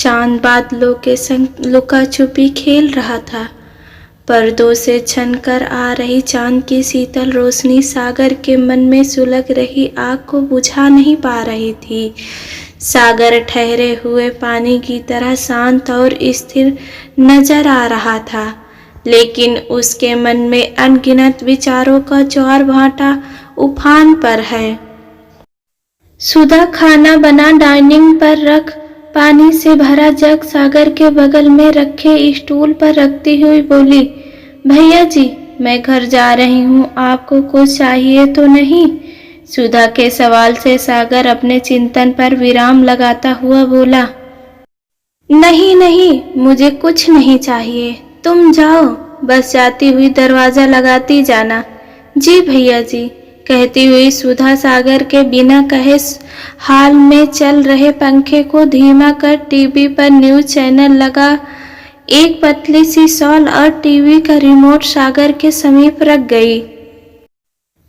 चांद बादलों के संग लुका छुपी खेल रहा था। पर्दों से छनकर आ रही चांद की शीतल रोशनी सागर के मन में सुलग रही आग को बुझा नहीं पा रही थी। सागर ठहरे हुए पानी की तरह शांत और स्थिर नजर आ रहा था, लेकिन उसके मन में अनगिनत विचारों का ज्वार भाटा उफान पर है। सुधा खाना बना डाइनिंग पर रख पानी से भरा जग सागर के बगल में रखे स्टूल पर रखती हुई बोली, भैया जी, मैं घर जा रही हूँ, आपको कुछ चाहिए तो नहीं? सुधा के सवाल से सागर अपने चिंतन पर विराम लगाता हुआ बोला, नहीं नहीं, मुझे कुछ नहीं चाहिए, तुम जाओ, बस जाती हुई दरवाजा लगाती जाना। जी भैया जी, कहती हुई सुधा सागर के बिना कहे हाल में चल रहे पंखे को धीमा कर टीवी पर न्यूज चैनल लगा एक पतली सी शॉल और टीवी का रिमोट सागर के समीप रख गई।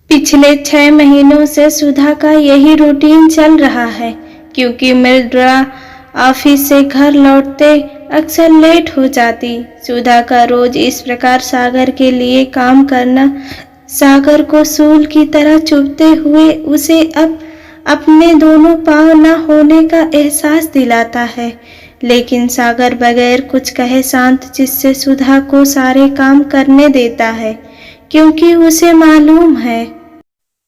पिछले 6 महीनों से सुधा का यही रूटीन चल रहा है, क्योंकि मृदुला ऑफिस से घर लौटते अक्सर लेट हो जाती। सुधा का रोज इस प्रकार सागर के लिए काम करना सागर को सूल की तरह चुभते हुए उसे अब अपने दोनों पांव न होने का एहसास दिलाता है। लेकिन सागर बगैर कुछ कहे शांत जिससे सुधा को सारे काम करने देता है, क्योंकि उसे मालूम है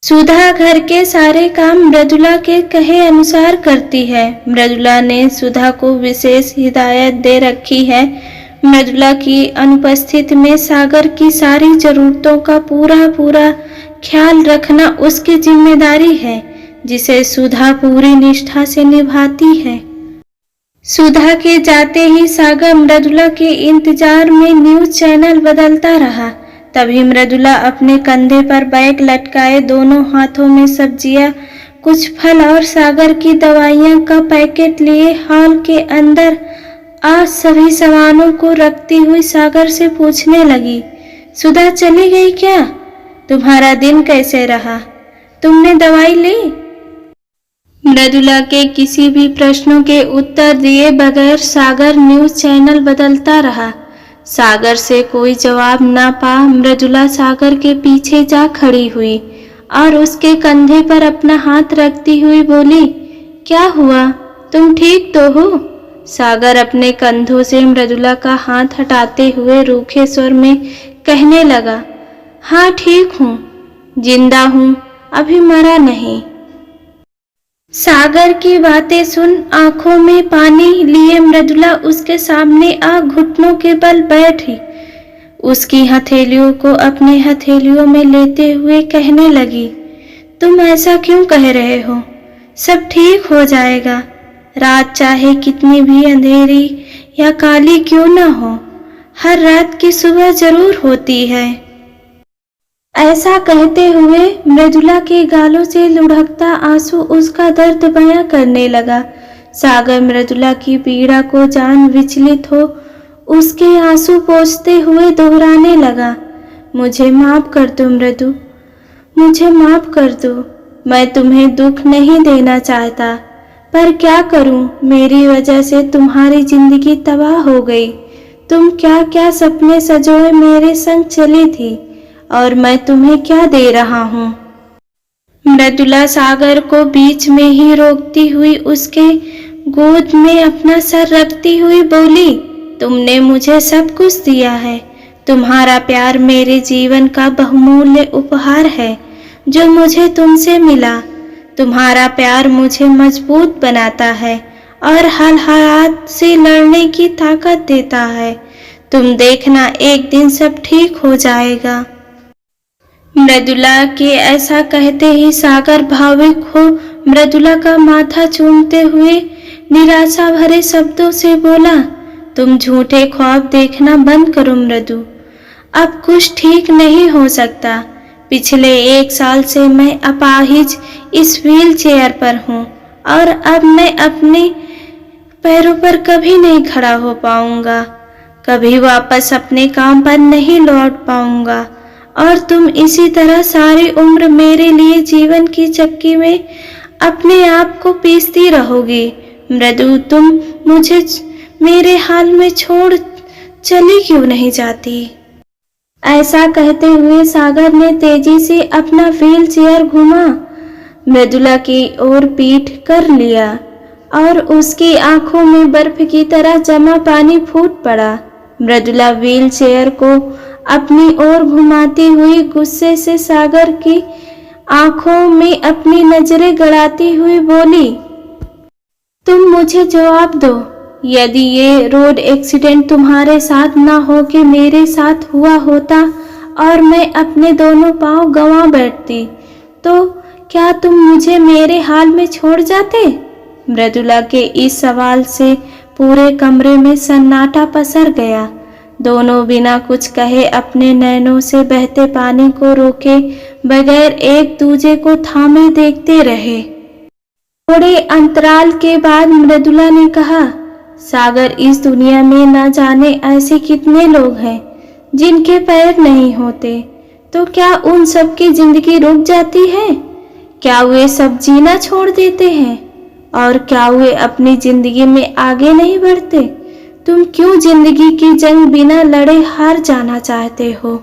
सुधा घर के सारे काम मृदुला के कहे अनुसार करती है। मृदुला ने सुधा को विशेष हिदायत दे रखी है। मृदुला की अनुपस्थिति में सागर की सारी जरूरतों का पूरा ख्याल रखना उसकी जिम्मेदारी है, जिसे सुधा पूरी निष्ठा से निभाती है। सुधा के जाते ही सागर मृदुला के इंतजार में न्यूज चैनल बदलता रहा। तभी मृदुला अपने कंधे पर बैग लटकाए दोनों हाथों में सब्जियां, कुछ फल और सागर की दवाइयां का पैकेट लिए हॉल के अंदर आज सभी सामानों को रखती हुई सागर से पूछने लगी, सुधा चली गई क्या? तुम्हारा दिन कैसे रहा? तुमने दवाई ली? मृदुला के किसी भी प्रश्नों के उत्तर दिए बगैर सागर न्यूज चैनल बदलता रहा। सागर से कोई जवाब न पा मृदुला सागर के पीछे जा खड़ी हुई और उसके कंधे पर अपना हाथ रखती हुई बोली, क्या हुआ? तुम ठीक तो हो? सागर अपने कंधों से मृदुला का हाथ हटाते हुए रूखे स्वर में कहने लगा, हाँ ठीक हूँ, जिंदा हूँ, अभी मरा नहीं। सागर की बातें सुन आंखों में पानी लिए मृदुला उसके सामने आ घुटनों के बल बैठी। उसकी हथेलियों को अपने हथेलियों में लेते हुए कहने लगी, तुम ऐसा क्यों कह रहे हो? सब ठीक हो जाएगा। रात चाहे कितनी भी अंधेरी या काली क्यों न हो, हर रात की सुबह जरूर होती है। ऐसा कहते हुए मृदुला के गालों से लुढ़कता आंसू उसका दर्द बयां करने लगा। सागर मृदुला की पीड़ा को जान विचलित हो उसके आंसू पोंछते हुए दोहराने लगा, मुझे माफ कर दो मृदु, मुझे माफ कर दो। मैं तुम्हें दुख नहीं देना चाहता, पर क्या करूं, मेरी वजह से तुम्हारी जिंदगी तबाह हो गई। तुम क्या क्या सपने सजोए मेरे संग चली थी, और मैं तुम्हें क्या दे रहा हूँ? मृदुला सागर को बीच में ही रोकती हुई उसके गोद में अपना सर रखती हुई बोली, तुमने मुझे सब कुछ दिया है। तुम्हारा प्यार मेरे जीवन का बहुमूल्य उपहार है जो मुझे तुमसे मिला। तुम्हारा प्यार मुझे मजबूत बनाता है और हर हालात से लड़ने की ताकत देता है। तुम देखना, एक दिन सब ठीक हो जाएगा। मृदुला के ऐसा कहते ही सागर भावुक हो मृदुला का माथा चूमते हुए निराशा भरे शब्दों से बोला, तुम झूठे ख्वाब देखना बंद करो मृदु, अब कुछ ठीक नहीं हो सकता। पिछले 1 साल से मैं अपाहिज इस व्हील चेयर पर हूँ और अब मैं अपने पैरों पर कभी नहीं खड़ा हो पाऊंगा, कभी वापस अपने काम पर नहीं लौट पाऊंगा और तुम इसी तरह सारी उम्र मेरे लिए जीवन की चक्की में अपने आप को पीसती रहोगी। मृदु, तुम मुझे मेरे हाल में छोड़ चली क्यों नहीं जाती। ऐसा कहते हुए सागर ने तेजी से अपना व्हील चेयर घुमा मृदुला की ओर पीठ कर लिया और उसकी आंखों में बर्फ की तरह जमा पानी फूट पड़ा। मृदुला व्हील चेयर को अपनी ओर घुमाती हुई गुस्से से सागर की आंखों में अपनी नजरें गड़ाती हुई बोली, तुम मुझे जवाब दो, यदि ये रोड एक्सीडेंट तुम्हारे साथ ना हो के मेरे साथ हुआ होता और मैं अपने दोनों पांव गंवा बैठती, तो क्या तुम मुझे मेरे हाल में छोड़ जाते। मृदुला के इस सवाल से पूरे कमरे में सन्नाटा पसर गया। दोनों बिना कुछ कहे अपने नैनों से बहते पानी को रोके बगैर एक दूजे को थामे देखते रहे। थोड़े अंतराल के बाद मृदुला ने कहा, सागर, इस दुनिया में न जाने ऐसे कितने लोग हैं जिनके पैर नहीं होते, तो क्या उन सब की जिंदगी रुक जाती है? क्या वे सब जीना छोड़ देते हैं? और क्या वे अपनी जिंदगी में आगे नहीं बढ़ते? तुम क्यों जिंदगी की जंग बिना लड़े हार जाना चाहते हो?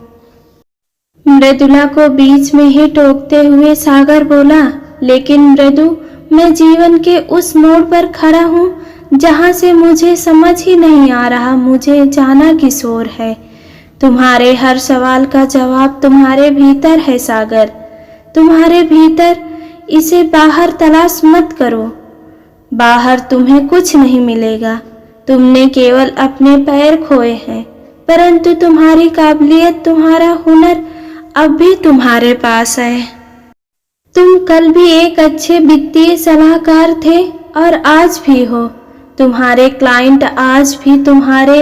मृदुला को बीच में ही टोकते हुए सागर बोला, लेकिन मृदु, मैं जीवन के उस मोड़ पर खड़ा हूँ जहाँ से मुझे समझ ही नहीं आ रहा मुझे जाना किस ओर है। तुम्हारे हर सवाल का जवाब तुम्हारे भीतर है सागर, तुम्हारे भीतर। इसे बाहर तलाश मत करो। बाहर तुम्हें कुछ नहीं मिलेगा। तुमने केवल अपने पैर खोए हैं, परंतु तुम्हारी काबिलियत, तुम्हारा हुनर अब भी तुम्हारे पास है। तुम कल भी एक अच्छे वित्तीय सलाहकार थे और आज भी हो। तुम्हारे क्लाइंट आज भी तुम्हारे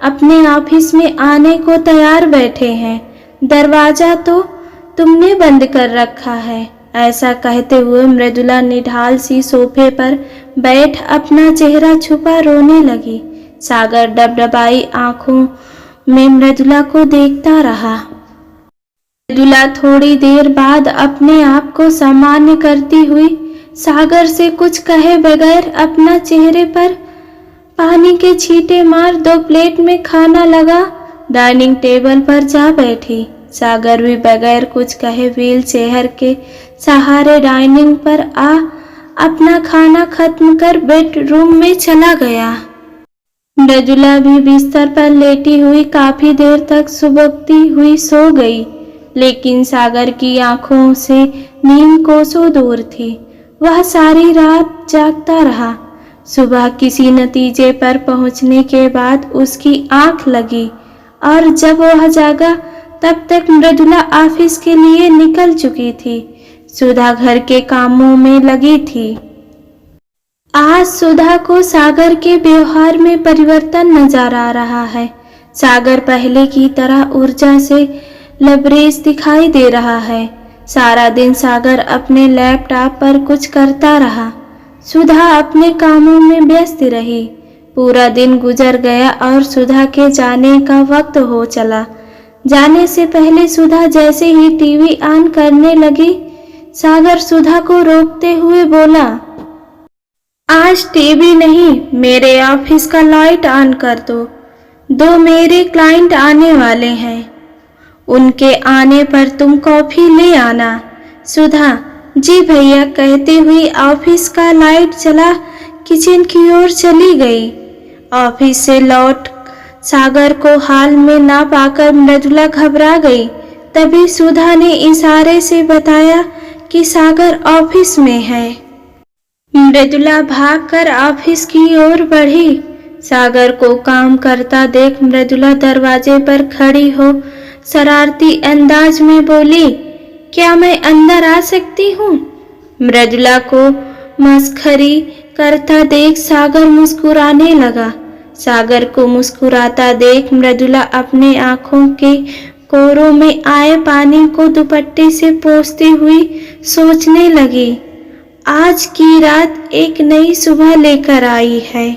अपने ऑफिस में आने को तैयार बैठे हैं। दरवाजा तो तुमने बंद कर रखा है। ऐसा कहते हुए मृदुला निढाल सी सोफे पर बैठ अपना चेहरा छुपा रोने लगी। सागर डबडबाई आंखों में मृदुला को देखता रहा। मृदुला थोड़ी देर बाद अपने आप को सामान्य करती हुई सागर से कुछ कहे बगैर अपना चेहरे पर पानी के छींटे मार 2 प्लेट में खाना लगा डाइनिंग टेबल पर जा बैठी। सागर भी बगैर कुछ कहे व्हील चेयर के सहारे डाइनिंग पर आ अपना खाना खत्म कर बेडरूम में चला गया। मृदुला भी बिस्तर पर लेटी हुई काफी देर तक सुबकती हुई सो गई, लेकिन सागर की आंखों से नींद कोसों दूर थी। वह सारी रात जागता रहा। सुबह किसी नतीजे पर पहुंचने के बाद उसकी आंख लगी और जब वह जागा तब तक मृदुला ऑफिस के लिए निकल चुकी थी। सुधा घर के कामों में लगी थी। आज सुधा को सागर के व्यवहार में परिवर्तन नजर आ रहा है। सागर पहले की तरह ऊर्जा से लबरेज दिखाई दे रहा है। सारा दिन सागर अपने लैपटॉप पर कुछ करता रहा। सुधा अपने कामों में व्यस्त रही। पूरा दिन गुजर गया और सुधा के जाने का वक्त हो चला। जाने से पहले सुधा जैसे ही टीवी ऑन करने लगी, सागर सुधा को रोकते हुए बोला, आज टीवी नहीं, मेरे ऑफिस का लाइट ऑन कर दो। 2 मेरे क्लाइंट आने वाले हैं, उनके आने पर तुम कॉफी ले आना। सुधा, जी भैया कहते हुई ऑफिस का लाइट जला किचन की ओर चली गई। ऑफिस से लौट सागर को हाल में ना पाकर मृदुला घबरा गई। तभी सुधा ने इशारे से बताया कि सागर ऑफिस में है। मृदुला भागकर ऑफिस की ओर बढ़ी। सागर को काम करता देख मृदुला दरवाजे पर खड़ी हो शरारती अंदाज में बोली, क्या मैं अंदर आ सकती हूँ? मृदुला को मस्खरी करता देख सागर मुस्कुराने लगा। सागर को मुस्कुराता देख मृदुला अपने आंखों के कोरों में आए पानी को दुपट्टे से पोंछती हुई सोचने लगी, आज की रात एक नई सुबह लेकर आई है।